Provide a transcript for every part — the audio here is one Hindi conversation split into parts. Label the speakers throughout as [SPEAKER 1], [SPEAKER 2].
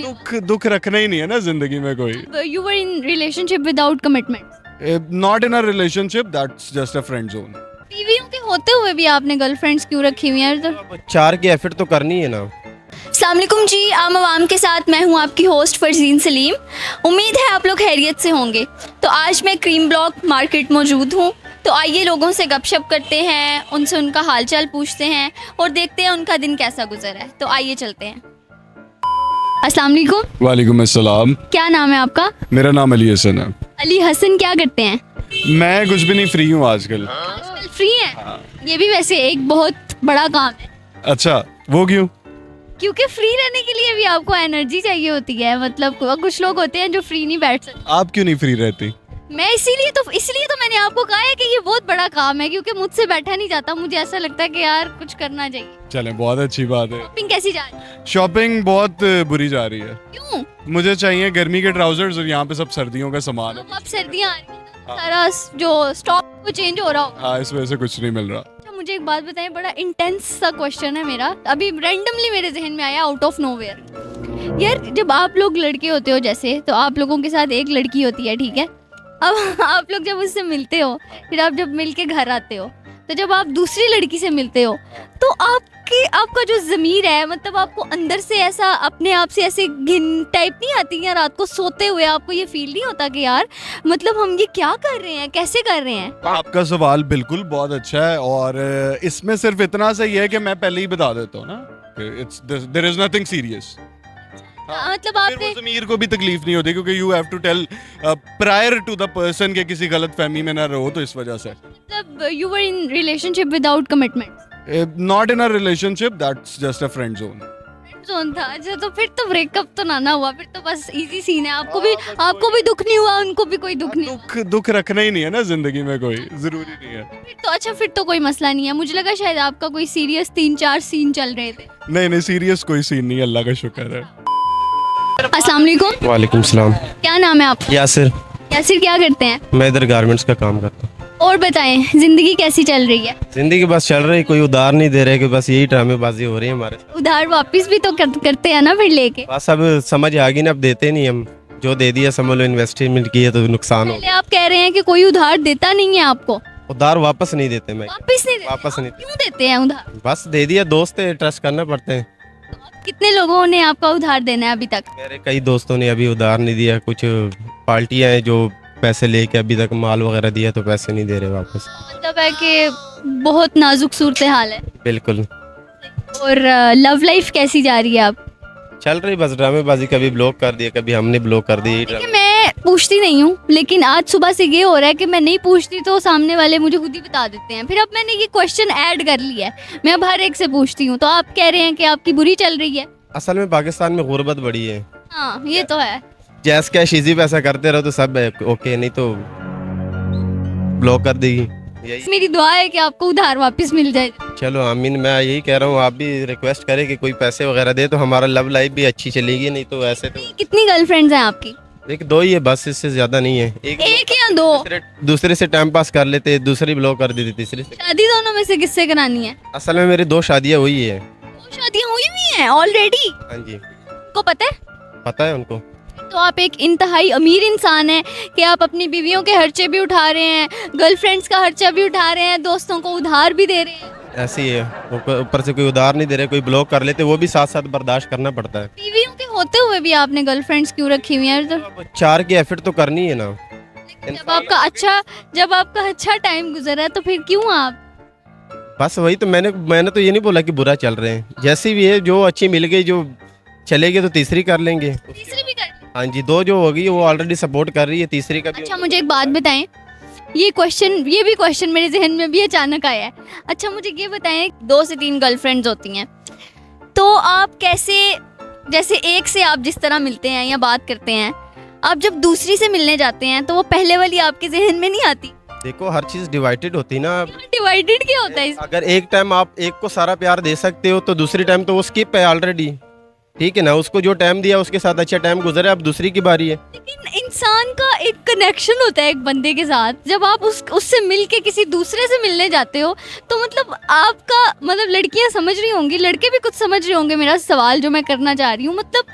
[SPEAKER 1] नहीं
[SPEAKER 2] दुख रखना ही नहीं है ना जिंदगी में कोई.
[SPEAKER 1] You were in relationship without commitment.
[SPEAKER 2] Not in a relationship, that's just a friend zone.
[SPEAKER 1] बीवियों के होते हुए भी आपने गर्लफ्रेंड्स क्यों रखी हुई हैं? तो
[SPEAKER 3] चार की एफर्ट तो करनी है ना.
[SPEAKER 1] अस्सलाम वालेकुम जी, आम आवाम के साथ मैं हूं आपकी होस्ट फरजीन सलीम. उम्मीद है आप लोग खैरियत से होंगे. तो आज मैं क्रीम ब्लॉक मार्केट मौजूद हूं. तो आइए लोगों से गपशप करते हैं, उनसे उनका हालचाल पूछते हैं और देखते हैं उनका दिन कैसा गुजरा है. तो आइए चलते हैं. अस्सलाम वालेकुम.
[SPEAKER 2] वालेकुम अस्सलाम.
[SPEAKER 1] क्या नाम है आपका?
[SPEAKER 2] मेरा नाम अली हसन है.
[SPEAKER 1] अली हसन. क्या करते हैं?
[SPEAKER 2] मैं कुछ भी नहीं, फ्री हूँ आजकल.
[SPEAKER 1] आजकल फ्री हैं? ये भी वैसे एक बहुत बड़ा काम है.
[SPEAKER 2] अच्छा, वो क्यों?
[SPEAKER 1] क्योंकि फ्री रहने के लिए भी आपको एनर्जी चाहिए होती है. मतलब कुछ लोग होते हैं जो फ्री नहीं बैठ सकते.
[SPEAKER 2] आप क्यों नहीं फ्री रहती?
[SPEAKER 1] मैं इसलिए तो मैंने आपको कहा है कि ये बहुत बड़ा काम है, क्योंकि मुझसे बैठा नहीं जाता. मुझे ऐसा लगता है कि यार कुछ करना चाहिए.
[SPEAKER 2] चलें, बहुत अच्छी बात है.
[SPEAKER 1] शॉपिंग कैसी जा रही है?
[SPEAKER 2] शॉपिंग बहुत बुरी जा रही है.
[SPEAKER 1] क्यों?
[SPEAKER 2] मुझे चाहिए गर्मी के ट्राउजर्स और यहाँ पे सब सर्दियों का सामान है.
[SPEAKER 1] अब सर्दियाँ आ रही हैं ना, सारा जो स्टॉक वो चेंज हो रहा होगा.
[SPEAKER 2] हाँ, इस वजह से कुछ नहीं मिल रहा.
[SPEAKER 1] अच्छा, मुझे एक बात बताएं, बड़ा इंटेंस सा क्वेश्चन है मेरा. अभी रैंडमली मेरे जहन में आया आउट ऑफ नोवेयर. यार, जब आप लोग लड़के होते हो जैसे, तो आप लोगों के साथ एक लड़की होती है, ठीक है. अब आप लोग जब उससे मिलते हो, फिर आप जब मिल के घर आते हो, तो जब आप दूसरी लड़की से मिलते हो, तो आपका जो ज़मीर है, मतलब आपको अंदर से ऐसा अपने आप से ऐसे घिन टाइप नहीं आती है? रात को सोते हुए आपको ये फील नहीं होता कि यार मतलब हम ये क्या कर रहे हैं, कैसे कर रहे हैं?
[SPEAKER 2] आपका सवाल बिल्कुल बहुत अच्छा है और इसमें सिर्फ इतना सही है कि मैं पहले ही बता देता हूँ ना, देयर इज नथिंग सीरियस.
[SPEAKER 1] मतलब आपने
[SPEAKER 2] ज़मीर को भी तकलीफ नहीं होती, क्योंकि you have to tell prior to the person के किसी गलत फहमी में ना रहो. तो इस वजह से
[SPEAKER 1] मतलब you were in relationship without commitment.
[SPEAKER 2] Not in a relationship, that's just a friend zone.
[SPEAKER 1] Zone था. अच्छा, तो फिर तो ब्रेकअप तो ना हुआ, फिर तो बस इजी सीन है. आपको भी दुख नहीं हुआ, उनको भी कोई दुख नहीं.
[SPEAKER 2] दुख रखना ही नहीं है ना जिंदगी में कोई, जरूरी नहीं है.
[SPEAKER 1] फिर तो कोई मसला नहीं है. मुझे लगा शायद आपका कोई सीरियस 3-4 सीन चल रहे थे.
[SPEAKER 2] नहीं, सीरियस कोई सीन नहीं, अल्लाह का शुक्र है.
[SPEAKER 1] अस्सलाम वालेकुम.
[SPEAKER 3] वालेकुम सलाम.
[SPEAKER 1] क्या नाम है आपका?
[SPEAKER 3] यासिर.
[SPEAKER 1] यासिर. क्या करते हैं?
[SPEAKER 3] मैं इधर गारमेंट्स का काम करता हूँ.
[SPEAKER 1] और बताएं, जिंदगी कैसी चल रही है?
[SPEAKER 3] जिंदगी बस चल रही, कोई उधार नहीं दे रहे, कि बस यही ड्रामेबाजी हो रही है हमारे साथ.
[SPEAKER 1] उधार वापस भी तो करते हैं ना फिर लेके.
[SPEAKER 3] बस अब समझ आ गई ना, अब देते नहीं हम. जो दे दिया समझ लो, इन्वेस्टमेंट की है तो नुकसान हो.
[SPEAKER 1] पहले आप कह रहे हैं कि कोई उधार देता नहीं है आपको.
[SPEAKER 3] उधार वापस नहीं देते. मैं
[SPEAKER 1] वापस नहीं देते?
[SPEAKER 3] वापस नहीं.
[SPEAKER 1] क्यों देते हैं उधार?
[SPEAKER 3] बस दे दिया, दोस्त है, ट्रस्ट करना पड़ते हैं.
[SPEAKER 1] कितने लोगों ने आपका उधार देना है अभी तक?
[SPEAKER 3] मेरे कई दोस्तों ने अभी उधार नहीं दिया. कुछ पार्टियां हैं जो पैसे लेके अभी तक माल वगैरह दिया तो पैसे नहीं दे रहे वापस.
[SPEAKER 1] मतलब है कि बहुत नाजुक सूरत हाल है.
[SPEAKER 3] बिल्कुल.
[SPEAKER 1] और लव लाइफ कैसी जा रही है आप?
[SPEAKER 3] चल रही बस ड्रामेबाजी. कभी ब्लॉक कर दिया, कभी हमने ब्लॉक कर दिया.
[SPEAKER 1] देखिए, मैं पूछती नहीं हूँ, लेकिन आज सुबह से ये हो रहा है कि मैं नहीं पूछती तो सामने वाले मुझे खुद ही बता देते हैं. फिर अब मैंने ये क्वेश्चन ऐड कर लिया है, मैं अब हर एक से पूछती हूँ. तो आप कह रहे हैं कि आपकी बुरी चल रही है.
[SPEAKER 3] असल में पाकिस्तान में गुर्बत बड़ी है.
[SPEAKER 1] हाँ, ये तो है.
[SPEAKER 3] जैस कैश इजी पैसा करते रहो तो सब ओके, नहीं तो ब्लॉक कर देगी. यही
[SPEAKER 1] मेरी दुआ है कि आपको उधार वापस मिल जाए.
[SPEAKER 3] चलो आमीन. मैं यही कह रहा हूँ, आप भी रिक्वेस्ट करें कि कोई पैसे वगैरह दे तो हमारा लव लाइफ भी अच्छी चलेगी. नहीं तो ऐसे तो
[SPEAKER 1] कितनी गर्लफ्रेंड्स हैं आपकी?
[SPEAKER 3] एक दो ही है बस, इससे ज्यादा नहीं है.
[SPEAKER 1] एक या दो?
[SPEAKER 3] दूसरे से टाइम पास कर लेते, दूसरी ब्लॉक कर देती, तीसरी से.
[SPEAKER 1] शादी दोनों में से किससे करानी है?
[SPEAKER 3] असल में मेरी 2 शादियाँ हुई है.
[SPEAKER 1] 2 शादियां हुई हुई हैं ऑलरेडी?
[SPEAKER 3] हाँ जी.
[SPEAKER 1] को पता है?
[SPEAKER 3] पता है उनको.
[SPEAKER 1] तो आप एक इंतहाई अमीर इंसान हैं कि आप अपनी बीवियों के खर्चे भी उठा रहे हैं, गर्लफ्रेंड्स का खर्चा भी उठा रहे हैं, दोस्तों को उधार भी दे रहे हैं.
[SPEAKER 3] ऐसी है. ऊपर से कोई उधार नहीं दे रहे, कोई ब्लॉक कर लेते, वो भी साथ साथ बर्दाश्त करना पड़ता है.
[SPEAKER 1] बीवियों के होते हुए भी आपने गर्लफ्रेंड्स क्यों रखी हुई हैं? तो
[SPEAKER 3] चार की एफर्ट तो करनी है ना.
[SPEAKER 1] जब आपका अच्छा टाइम गुजरा है तो फिर क्यों आप?
[SPEAKER 3] बस वही तो मैंने तो ये नहीं बोला कि बुरा चल रहे हैं. जैसी भी है, जो अच्छी मिल गई, जो चलेगी तो तीसरी कर लेंगे.
[SPEAKER 1] तीसरी भी कर?
[SPEAKER 3] हाँ जी. 2 जो होगी वो ऑलरेडी सपोर्ट कर रही है, तीसरी का भी.
[SPEAKER 1] अच्छा, मुझे एक बात बताएं, ये भी क्वेश्चन मेरे जहन में भी अचानक आया है. अच्छा, मुझे ये बताएं, 2 से 3 गर्लफ्रेंड्स होती हैं, तो आप कैसे, जैसे एक से आप जिस तरह मिलते हैं या बात करते हैं, आप जब दूसरी से मिलने जाते हैं तो वो पहले वाली आपके जहन में नहीं आती?
[SPEAKER 3] देखो, हर चीज डिवाइडेड होती है ना.
[SPEAKER 1] डिवाइडेड क्या होता है?
[SPEAKER 3] अगर एक टाइम आप एक को सारा प्यार दे सकते हो तो दूसरी टाइम तो वो स्किप है ऑलरेडी. ठीक है ना, उसको जो टाइम दिया उसके साथ अच्छा टाइम गुजरे, अब दूसरी की बारी है.
[SPEAKER 1] लेकिन इन इंसान का एक कनेक्शन होता है एक बंदे के साथ, जब आप उससे मिल के किसी दूसरे से मिलने जाते हो तो मतलब आपका मतलब लड़कियां समझ रही होंगी, लड़के भी कुछ समझ रहे होंगे मेरा सवाल जो मैं करना चाह रही हूँ, मतलब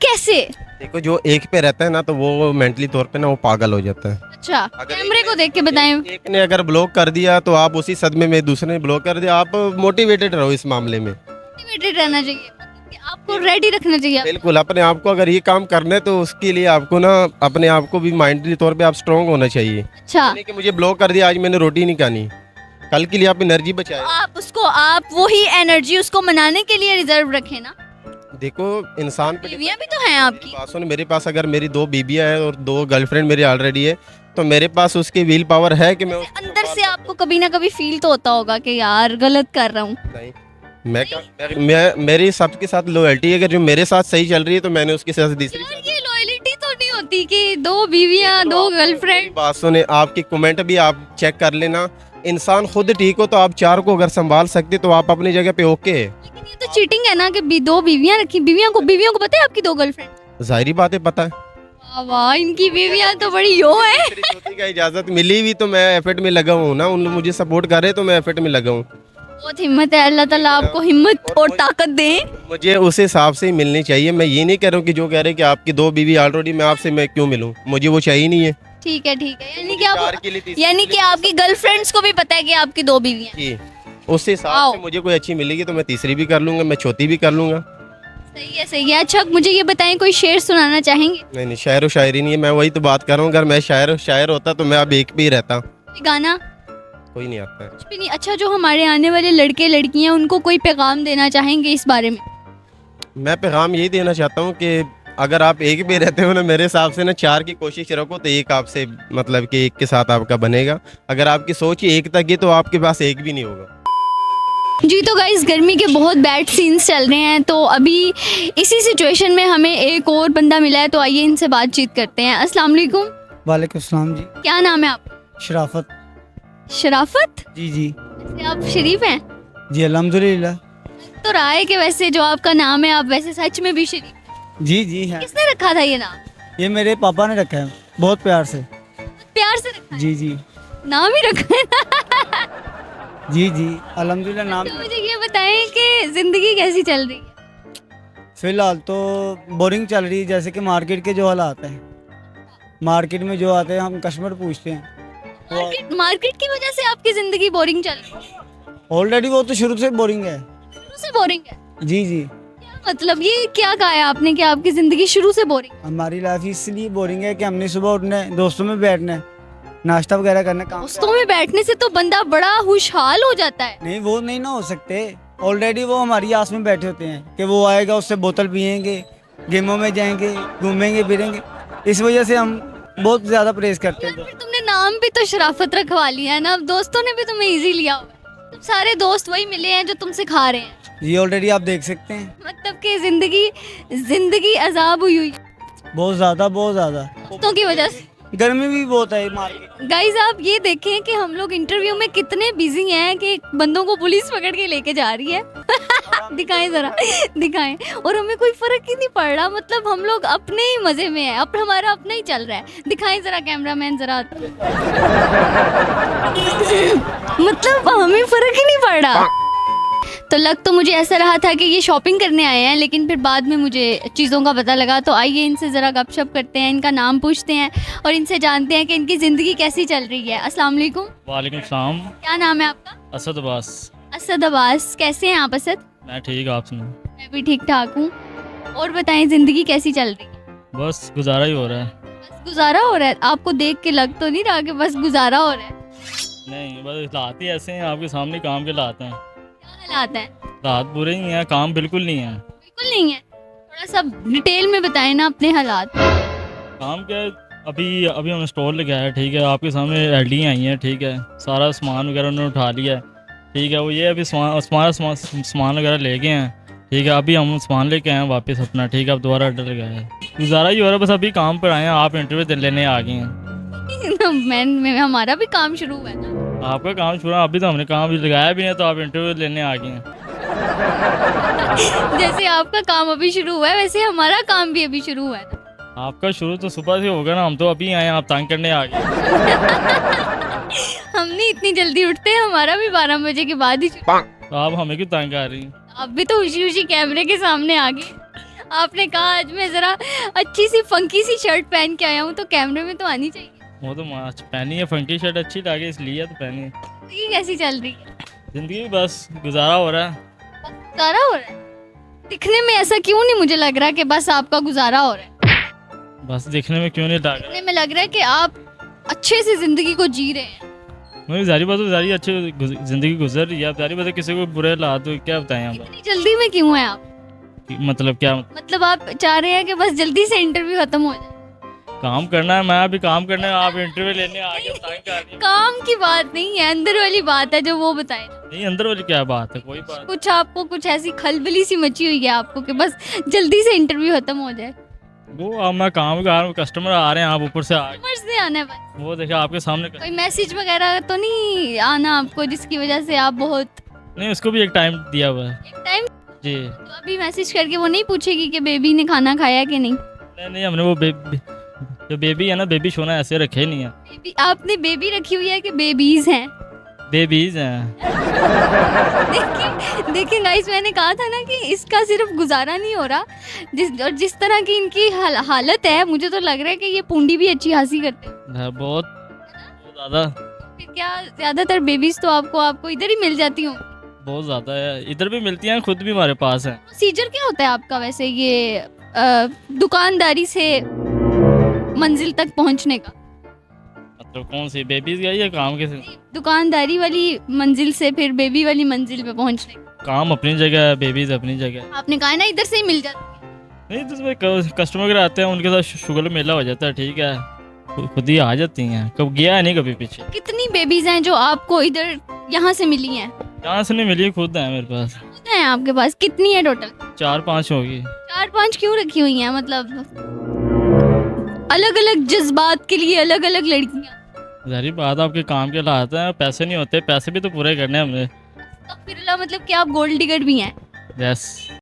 [SPEAKER 1] कैसे?
[SPEAKER 3] देखो जो एक पे रहता है ना तो वो मेंटली तौर पे ना वो पागल हो जाता है।
[SPEAKER 1] अच्छा,
[SPEAKER 3] अगर
[SPEAKER 1] कैमरे को देख के बताएं।
[SPEAKER 3] एक ने अगर ब्लॉक कर दिया तो आप उसी सदमे में, दूसरे ने ब्लॉक कर दिया, आप मोटिवेटेड रहो इस मामले में।
[SPEAKER 1] मोटिवेटेड रहना चाहिए, मतलब कि आपको रेडी रखना चाहिए।
[SPEAKER 3] बिल्कुल, अपने आप को अगर ये काम करना है तो उसके लिए आपको ना अपने आप को भी माइंडली तौर पे आप स्ट्रांग होना चाहिए।
[SPEAKER 1] अच्छा,
[SPEAKER 3] नहीं कि मुझे ब्लॉक कर दिया आज मैंने रोटी नहीं खानी, कल के लिए आप एनर्जी बचाए।
[SPEAKER 1] आप वही एनर्जी उसको मनाने के लिए रिजर्व रखें ना।
[SPEAKER 3] देखो इंसान पे
[SPEAKER 1] बीवियां भी तो हैं आपकी।
[SPEAKER 3] पास मेरे पास अगर मेरी 2 बीबियां हैं और 2 गर्लफ्रेंड मेरी ऑलरेडी है तो मेरे पास उसकी विल पावर है कि मैं
[SPEAKER 1] अंदर से आपको कभी ना कभी फील तो होता होगा कि यार गलत कर रहा हूँ।
[SPEAKER 3] नहीं, मैं मेरी सबके साथ लॉयल्टी है, अगर जो मेरे साथ सही चल रही है तो मैंने उसके साथ दूसरी
[SPEAKER 1] यार ये लॉयल्टी तो नहीं होती कि 2 बीवियां 2 गर्लफ्रेंड।
[SPEAKER 3] बात सुने, आपकी कमेंट भी आप चेक कर लेना। इंसान खुद ठीक हो तो आप 4 को अगर संभाल सकते तो आप अपनी जगह पे ओके है।
[SPEAKER 1] लेकिन ये तो चीटिंग है ना कि 2 बीवियां रखी। बीवियों को पता है आपकी 2 गर्लफ्रेंड?
[SPEAKER 3] जाहिर बात है, पता है।
[SPEAKER 1] वाह वाह, इनकी बीवियां तो बड़ी यो है।
[SPEAKER 3] मेरी चौथी का इजाजत मिली भी तो मैं एफर्ट में लगा हूँ ना, उन लोग मुझे सपोर्ट कर रहे तो मैं एफर्ट में लगा हूँ।
[SPEAKER 1] बहुत हिम्मत है, अल्लाह ताला आपको हिम्मत और ताकत दे।
[SPEAKER 3] मुझे उस हिसाब से ही मिलनी चाहिए। मैं ये नहीं कह रहा हूँ कि जो कह रहे हैं कि आपकी 2 बीवी ऑलरेडी, मैं आपसे मैं क्यों मिलूं, मुझे वो चाहिए नहीं है।
[SPEAKER 1] ठीक है, यानी कि आपकी गर्लफ्रेंड्स को भी पता है कि आपकी 2 बीवियां हैं।
[SPEAKER 3] जी, उस हिसाब से मुझे कोई अच्छी मिलेगी तो मैं तीसरी भी कर लूंगा, मैं चौथी भी कर लूंगा।
[SPEAKER 1] सही है। अच्छा मुझे ये बताएं, कोई शेर सुनाना चाहेंगे?
[SPEAKER 3] नहीं, शायर व शायरी नहीं है, मैं वही तो बात कर रहा हूँ। अगर मैं शायर होता तो मैं अब एक पे ही रहता।
[SPEAKER 1] कोई गाना?
[SPEAKER 3] कोई नहीं आता है।
[SPEAKER 1] कुछ भी नहीं। अच्छा, जो हमारे आने वाले लड़के लड़कियां उनको कोई पैगाम देना चाहेंगे इस बारे में?
[SPEAKER 3] मैं पैगाम यही देना चाहता हूँ कि अगर आप एक पे रहते हो ना, मेरे हिसाब से ना 4 की कोशिश रखो तो एक आपसे मतलब कि एक के साथ आपका बनेगा। अगर आपकी सोच ही एक तक है तो आपके पास एक भी नहीं होगा।
[SPEAKER 1] जी तो गाइस, गर्मी के बहुत बैड सीन्स चल रहे हैं, तो अभी इसी सिचुएशन में हमें एक और बंदा मिला है, तो आइए इनसे बातचीत करते हैं। अस्सलाम वालेकुम।
[SPEAKER 4] वालेकुम सलाम जी।
[SPEAKER 1] क्या नाम है आपका?
[SPEAKER 4] शराफत।
[SPEAKER 1] शराफत?
[SPEAKER 4] जी
[SPEAKER 1] वैसे आप शरीफ हैं?
[SPEAKER 4] जी अल्हम्दुलिल्लाह।
[SPEAKER 1] तो रहा है कि वैसे जो आपका नाम है आप वैसे सच में भी शरीफ?
[SPEAKER 4] जी है।
[SPEAKER 1] किसने रखा था ये नाम?
[SPEAKER 4] ये मेरे पापा ने रखा है, बहुत प्यार से।
[SPEAKER 1] प्यार से रखा है?
[SPEAKER 4] जी
[SPEAKER 1] नाम ही रखा है ना।
[SPEAKER 4] जी अल्हम्दुलिल्लाह नाम।
[SPEAKER 1] तो मुझे ये बताएं कि जिंदगी कैसी चल रही है?
[SPEAKER 4] फिलहाल तो बोरिंग चल रही है, जैसे कि मार्केट के जो हालात हैं, मार्केट में जो आते हैं हम कस्टमर पूछते हैं,
[SPEAKER 1] मार्केट की वजह से आपकी जिंदगी बोरिंग चल रही है?
[SPEAKER 4] ऑलरेडी वो तो शुरू से बोरिंग है।
[SPEAKER 1] शुरू से बोरिंग है?
[SPEAKER 4] जी
[SPEAKER 1] क्या मतलब, ये क्या कहा है आपने कि आपकी जिंदगी शुरू से बोरिंग?
[SPEAKER 4] हमारी लाइफ इसलिए बोरिंग है कि हमने सुबह उठना है, दोस्तों में बैठना है, नाश्ता वगैरह करना, काम।
[SPEAKER 1] दोस्तों में बैठने से तो बंदा बड़ा खुशहाल हो जाता है।
[SPEAKER 4] नहीं, वो नहीं ना हो सकते। ऑलरेडी वो हमारी आस में बैठे होते हैं कि वो आएगा, उससे बोतल पियेंगे, गेमों में जाएंगे, घूमेंगे फिरेंगे। इस वजह से हम बहुत ज़्यादा प्रेस करते हैं।
[SPEAKER 1] फिर तुमने नाम भी तो शराफत रखवा लिया है ना, अब दोस्तों ने भी तुम्हें इजी लिया हुआ है। तुम सारे दोस्त वही मिले हैं जो तुमसे खा रहे हैं।
[SPEAKER 4] जी ऑलरेडी आप देख सकते हैं,
[SPEAKER 1] मतलब कि जिंदगी अजाब हुई हुई है
[SPEAKER 4] बहुत ज़्यादा
[SPEAKER 1] दोस्तों की वजह से।
[SPEAKER 4] गर्मी भी बहुत है मार्केट।
[SPEAKER 1] गाइज आप ये देखें कि हम लोग इंटरव्यू में कितने बिजी हैं कि बंदों को पुलिस पकड़ के लेके जा रही है। दिखाएं जरा, दिखाएं। और हमें कोई फर्क ही नहीं पड़ रहा, मतलब हम लोग अपने ही मजे में है, अब हमारा अपना ही चल रहा है। दिखाएं जरा कैमरामैन जरा। मतलब हमें फर्क ही नहीं पड़ रहा। तो लग तो मुझे ऐसा रहा था कि ये शॉपिंग करने आए हैं, लेकिन फिर बाद में मुझे चीज़ों का पता लगा। तो आइए इनसे ज़रा गपशप करते हैं, इनका नाम पूछते हैं और इनसे जानते हैं कि इनकी ज़िंदगी कैसी चल रही है। अस्सलाम वालेकुम।
[SPEAKER 5] वालेकुम सलाम।
[SPEAKER 1] क्या नाम है आपका?
[SPEAKER 5] असद अब्बास।
[SPEAKER 1] असद अब्बास। कैसे हैं आप असद?
[SPEAKER 5] मैं ठीक, आप सुनो।
[SPEAKER 1] मैं भी ठीक ठाक हूँ। और बताएं ज़िंदगी कैसी चल रही है?
[SPEAKER 5] बस गुजारा ही हो रहा है।
[SPEAKER 1] बस गुजारा हो रहा है? आपको देख के लग तो नहीं रहा कि बस गुजारा हो रहा है?
[SPEAKER 5] नहीं, बस हालात ही ऐसे हैं, आपके सामने काम के हालात हैं।
[SPEAKER 1] क्या हालात हैं?
[SPEAKER 5] हालात बुरे ही हैं, काम बिल्कुल नहीं है।
[SPEAKER 1] बिल्कुल नहीं है? थोड़ा सा डिटेल में बताएं ना अपने हालात।
[SPEAKER 5] काम क्या है, अभी हमने स्टोर लगाया है, ठीक है। आपके सामने एलडी आई हैं, ठीक है। सारा सामान वगैरह उन्होंने उठा लिया है, ठीक है। वो ये अभी सामान वगैरह ले गए हैं, ठीक है। अभी हम सामान लेके आए हैं वापस अपना, ठीक है। अब दोबारा ऑर्डर लगाया है, गुजारा ही हो रहा है। बस अभी काम पर आए हैं, आप इंटरव्यू लेने आ गए हैं।
[SPEAKER 1] हमारा भी काम शुरू हुआ है ना।
[SPEAKER 5] आपका काम शुरू, अभी तो हमने काम भी लगाया भी नहीं, तो आप इंटरव्यू लेने आ गए हैं।
[SPEAKER 1] जैसे आपका काम अभी शुरू हुआ है वैसे हमारा काम भी अभी शुरू हुआ है ना।
[SPEAKER 5] आपका शुरू तो सुबह से होगा ना, हम तो अभी आए हैं, आप तंग करने आ गए।
[SPEAKER 1] हम नहीं इतनी जल्दी उठते, हमारा भी 12 बजे के बाद ही
[SPEAKER 5] तो आप हमें क्यों तंग कर रही हैं?
[SPEAKER 1] आप भी तो खुशी खुशी कैमरे के सामने आ गए। आपने कहा आज मैं जरा अच्छी सी फंकी सी शर्ट पहन के आया हूँ, तो कैमरे में तो आनी चाहिए।
[SPEAKER 5] वो तो माच पहनी है, फंकी शर्ट अच्छी लगे इसलिए तो पहनी है।
[SPEAKER 1] ये कैसी चल रही है?
[SPEAKER 5] जिंदगी में बस गुजारा हो रहा है।
[SPEAKER 1] गुजारा हो रहा है? दिखने में ऐसा क्यों नहीं मुझे लग रहा कि बस आपका गुजारा हो रहा है।
[SPEAKER 5] बस दिखने में क्यों नहीं लग रहा?
[SPEAKER 1] दिखने में लग रहा है कि आप अच्छे से जिंदगी को जी रहे हैं।
[SPEAKER 5] मुझे जारी बात तो जारी अच्छी जिंदगी गुजर रही है। आप जारी बात है, किसी को बुरे हालात तो क्या बताएं हम?
[SPEAKER 1] इतनी जल्दी में क्यों है आप?
[SPEAKER 5] मतलब क्या?
[SPEAKER 1] मतलब आप चाह रहे हैं कि बस जल्दी से इंटरव्यू खत्म हो जाए?
[SPEAKER 5] काम करना है, मैं अभी काम करना है, आप इंटरव्यू लेने आ गए, तंग कर रही हैं।
[SPEAKER 1] काम की बात नहीं है, अंदर वाली बात है जो वो बताए।
[SPEAKER 5] नहीं, अंदर वाली क्या बात है? कोई बात
[SPEAKER 1] कुछ आपको कुछ ऐसी खलबली सी मची हुई है आपको कि बस जल्दी से इंटरव्यू खत्म हो जाए।
[SPEAKER 5] वो अब मैं काम कर रहा हूँ, कस्टमर आ रहे हैं, आप ऊपर से आ गए।
[SPEAKER 1] कस्टमर से आना है बस।
[SPEAKER 5] वो देखिए आपके सामने
[SPEAKER 1] कोई मैसेज वगैरह तो नहीं आना आपको जिसकी वजह से आप बहुत
[SPEAKER 5] नहीं, उसको भी एक टाइम दिया हुआ है
[SPEAKER 1] एक टाइम
[SPEAKER 5] जी।
[SPEAKER 1] तो अभी मैसेज करके वो नहीं पूछेगी कि बेबी ने खाना खाया कि नहीं?
[SPEAKER 5] नहीं, हमने वो जो बेबी है ना, बेबी सोना ऐसे रखे नहीं है।
[SPEAKER 1] बेबी आपने बेबी रखी हुई है कि बेबीज हैं?
[SPEAKER 5] बेबीज हैं।
[SPEAKER 1] देखिए गाइस, मैंने कहा था ना कि इसका सिर्फ गुजारा नहीं हो रहा, जिस तरह की इनकी हालत है, मुझे तो लग रहा है कि ये पूंडी भी अच्छी खासी करते हैं।
[SPEAKER 5] बहुत ज़्यादा।
[SPEAKER 1] फिर क्या ज्यादातर बेबीज तो आपको इधर ही मिल जाती हूँ?
[SPEAKER 5] बहुत ज़्यादा है, इधर भी मिलती हैं, खुद भी हमारे पास है।
[SPEAKER 1] प्रोसीजर क्या होता है आपका वैसे ये दुकानदारी से मंजिल तक पहुंचने का?
[SPEAKER 5] मतलब कौन सी बेबीज का या काम के?
[SPEAKER 1] दुकानदारी वाली मंजिल से फिर बेबी वाली मंजिल पे पहुंचने का।
[SPEAKER 5] काम अपनी जगह है, बेबीज अपनी जगह है।
[SPEAKER 1] आपने कहा ना इधर से ही मिल जाती है।
[SPEAKER 5] नहीं तो उसमें कस्टमर वगैरह आते हैं, उनके साथ शुगर मेला हो जाता है, ठीक है, खुद ही आ जाती हैं। कब गया है नहीं कभी पीछे।
[SPEAKER 1] कितनी बेबीज हैं जो आपको इधर यहाँ से मिली हैं?
[SPEAKER 5] यहाँ से नहीं मिली, खुद है मेरे पास।
[SPEAKER 1] खुद हैं आपके पास? कितनी है टोटल?
[SPEAKER 5] 4-5 होगी।
[SPEAKER 1] 4-5 क्यों रखी हुई हैं? मतलब अलग अलग जज्बात के लिए अलग अलग लड़कियां।
[SPEAKER 5] जारी बात, आपके काम के हालात हैं, पैसे नहीं होते, पैसे भी तो पूरे करने हैं हमने।
[SPEAKER 1] तो फिर मतलब कि आप गोल्ड डिगर भी हैं?
[SPEAKER 5] यस।